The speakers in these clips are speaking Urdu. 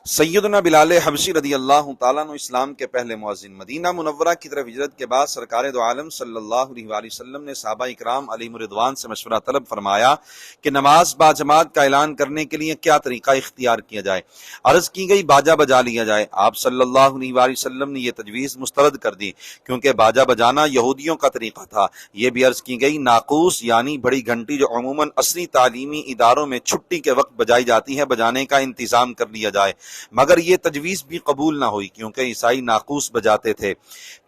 سیدنا بلال حبشی رضی اللہ تعالیٰ عنہ اسلام کے پہلے مؤذن، مدینہ منورہ کی طرف ہجرت کے بعد سرکار دو عالم صلی اللہ علیہ وآلہ وسلم نے صحابہ اکرام علیہم رضوان سے مشورہ طلب فرمایا کہ نماز باجماعت کا اعلان کرنے کے لیے کیا طریقہ اختیار کیا جائے۔ عرض کی گئی باجا بجا لیا جائے۔ آپ صلی اللہ علیہ وآلہ وسلم نے یہ تجویز مسترد کر دی کیونکہ باجا بجانا یہودیوں کا طریقہ تھا۔ یہ بھی عرض کی گئی ناقوس یعنی بڑی گھنٹی جو عموماً عصری تعلیمی اداروں میں چھٹی کے وقت بجائی جاتی ہے، بجانے کا انتظام کر لیا جائے، مگر یہ تجویز بھی قبول نہ ہوئی کیونکہ عیسائی ناقوس بجاتے تھے۔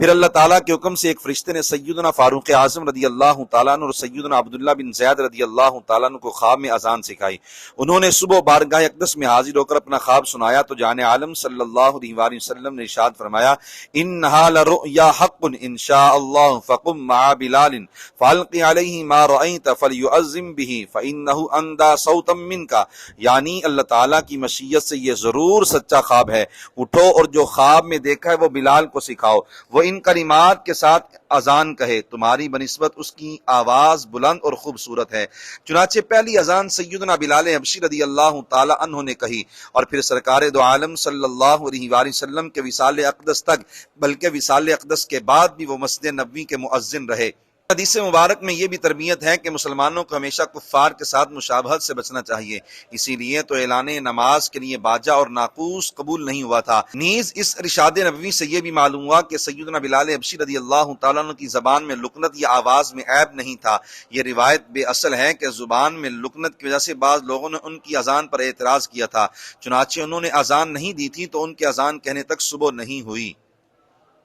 پھر اللہ تعالیٰ کے حکم سے ایک فرشتے نے سیدنا فاروق اعظم رضی اللہ تعالیٰ عنہ اور سیدنا عبداللہ بن زید رضی اللہ تعالیٰ عنہ کو خواب میں اذان سکھائی۔ انہوں نے صبح بارگاہ اقدس میں حاضر ہو کر اپنا خواب سنایا تو جان عالم صلی اللہ علیہ وآلہ وسلم نے ارشاد فرمایا، انہا لرؤیا حق ان شاء اللہ فقم مع بلال فالق علیہ ما رأیت فلیعظم به فانہ اندى صوتا منک، یعنی اللہ تعالیٰ کی مشیت سے یہ ضرور سچا خواب ہے، اٹھو اور جو خواب میں دیکھا ہے وہ بلال کو سکھاؤ، وہ ان کلمات کے ساتھ اذان کہے، تمہاری بنسبت اس کی آواز بلند اور خوبصورت ہے۔ چنانچہ پہلی اذان سیدنا بلال حبشی رضی اللہ تعالی عنہ نے کہی اور پھر سرکار دو عالم صلی اللہ علیہ وآلہ وسلم کے وصال اقدس تک، بلکہ وصال اقدس کے بعد بھی وہ مسجد نبوی کے مؤذن رہے۔ حدیث مبارک میں یہ بھی تربیت ہے کہ مسلمانوں کو ہمیشہ کفار کے ساتھ مشابہت سے بچنا چاہیے، اسی لیے تو اعلان نماز کے لیے باجا اور ناقوس قبول نہیں ہوا تھا۔ نیز اس ارشاد نبوی سے یہ بھی معلوم ہوا کہ سیدنا بلال حبشی رضی اللہ تعالیٰ عنہ کی زبان میں لکنت یا آواز میں عیب نہیں تھا۔ یہ روایت بے اصل ہے کہ زبان میں لکنت کی وجہ سے بعض لوگوں نے ان کی اذان پر اعتراض کیا تھا، چنانچہ انہوں نے اذان نہیں دی تھی تو ان کے اذان کہنے تک صبح نہیں ہوئی۔